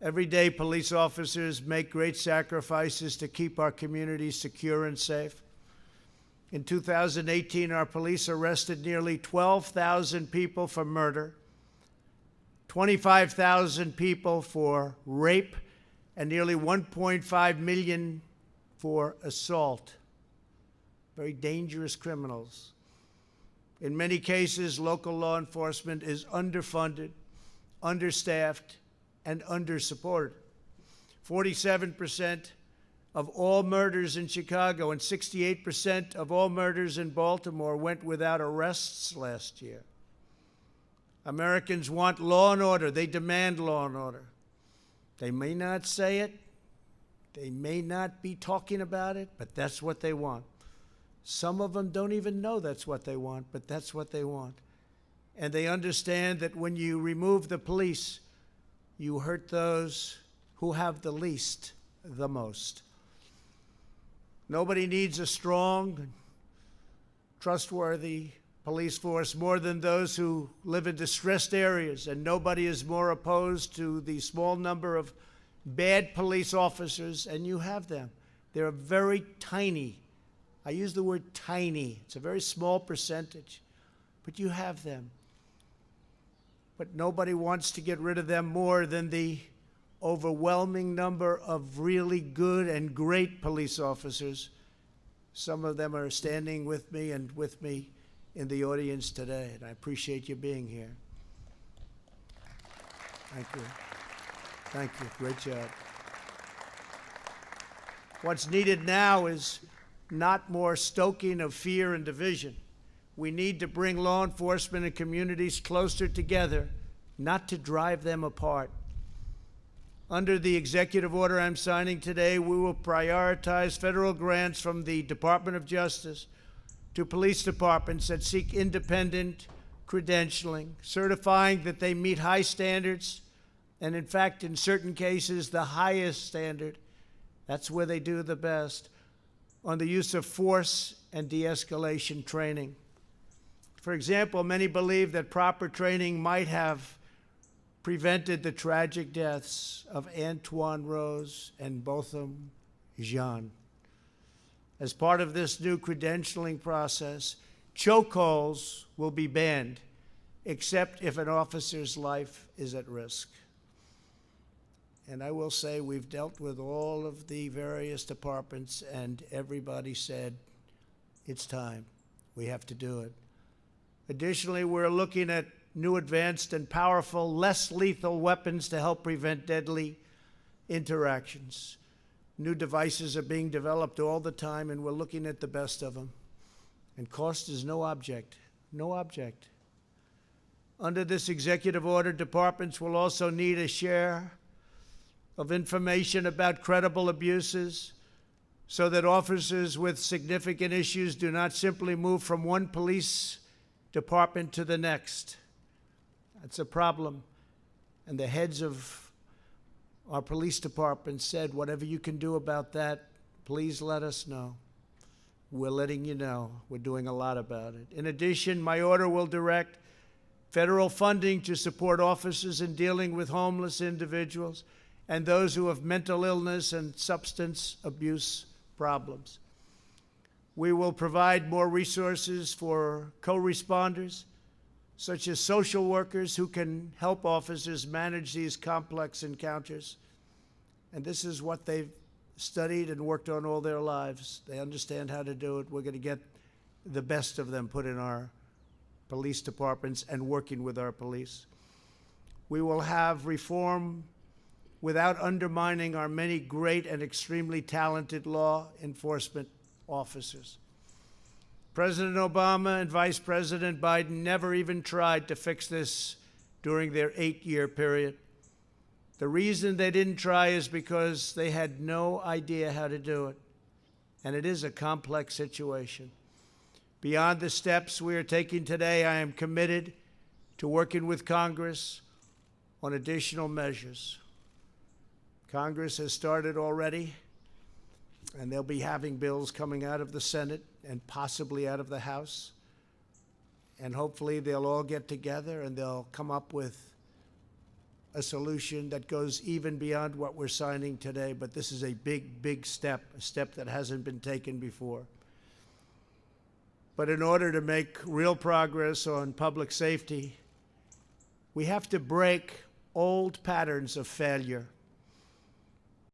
Every day, police officers make great sacrifices to keep our communities secure and safe. In 2018, our police arrested nearly 12,000 people for murder, 25,000 people for rape, and nearly 1.5 million for assault. Very dangerous criminals. In many cases, local law enforcement is underfunded, understaffed, and undersupported. 47% of all murders in Chicago and 68% of all murders in Baltimore went without arrests last year. Americans want law and order. They demand law and order. They may not say it. They may not be talking about it, but that's what they want. Some of them don't even know that's what they want, but that's what they want. And they understand that when you remove the police, you hurt those who have the least the most. Nobody needs a strong, trustworthy police force more than those who live in distressed areas, and nobody is more opposed to the small number of bad police officers, and you have them. They're very tiny. I use the word tiny. It's a very small percentage, but you have them. But nobody wants to get rid of them more than the overwhelming number of really good and great police officers. Some of them are standing with me and with me in the audience today, and I appreciate you being here. Thank you. Thank you. Great job. What's needed now is not more stoking of fear and division. We need to bring law enforcement and communities closer together, not to drive them apart. Under the executive order I'm signing today, we will prioritize federal grants from the Department of Justice to police departments that seek independent credentialing, certifying that they meet high standards, and in fact, in certain cases, the highest standard. That's where they do the best, on the use of force and de-escalation training. For example, many believe that proper training might have prevented the tragic deaths of Antoine Rose and Botham Jean. As part of this new credentialing process, chokeholds will be banned, except if an officer's life is at risk. And I will say we've dealt with all of the various departments, and everybody said, it's time. We have to do it. Additionally, we're looking at new advanced and powerful, less lethal weapons to help prevent deadly interactions. New devices are being developed all the time, and we're looking at the best of them. And cost is no object, no object. Under this executive order, departments will also need a share of information about credible abuses so that officers with significant issues do not simply move from one police department to the next. That's a problem. And the heads of our police department said, whatever you can do about that, please let us know. We're letting you know. We're doing a lot about it. In addition, my order will direct federal funding to support officers in dealing with homeless individuals and those who have mental illness and substance abuse problems. We will provide more resources for co-responders, such as social workers who can help officers manage these complex encounters. And this is what they've studied and worked on all their lives. They understand how to do it. We're going to get the best of them put in our police departments and working with our police. We will have reform without undermining our many great and extremely talented law enforcement officers. President Obama and Vice President Biden never even tried to fix this during their 8-year period. The reason they didn't try is because they had no idea how to do it. And it is a complex situation. Beyond the steps we are taking today, I am committed to working with Congress on additional measures. Congress has started already, and they'll be having bills coming out of the Senate and possibly out of the House. And hopefully they'll all get together and they'll come up with a solution that goes even beyond what we're signing today, but this is a big, big step, a step that hasn't been taken before. But in order to make real progress on public safety, we have to break old patterns of failure.